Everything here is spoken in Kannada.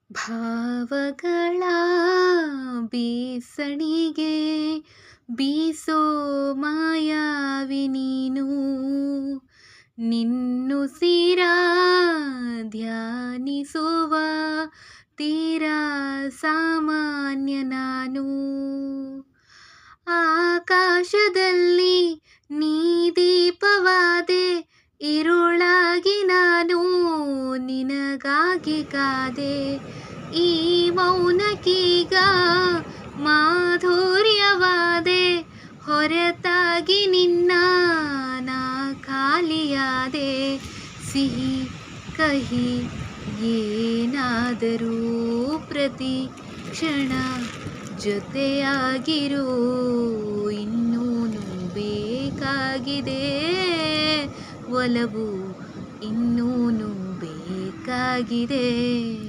ಭಾವಗಳ ಬೀಸಣಿಗೆ ಬೀಸೋ ಮಾಯಾವಿ ನೀನು. ನಿನ್ನುಸಿರ ಧ್ಯಾನಿಸುವ ತೀರಾ ಸಾಮಾನ್ಯ ನಾನು. ಆಕಾಶದಲ್ಲಿ ನೀ ದೀಪವಾದೆ, ഇരുಳಾಗಿ ನಾನು ನಿನಗಾಗಿ ಕಾದೆ. ಈ ಮೌನಕ್ಕೀಗ ಮಾಧುರ್ಯವಾದೆ, ಹೊರತಾಗಿ ನಿನ್ನ ನಾ ಖಾಲಿಯಾದೆ. ಸಿಹಿ ಕಹಿ ಏನಾದರೂ ಪ್ರತಿ ಕ್ಷಣ ಜೊತೆಯಾಗಿರು. ಇನ್ನೂನು ಬೇಕಾಗಿದೆ ಒಲವು, ಇನ್ನೂನು ಬೇಕಾಗಿದೆ.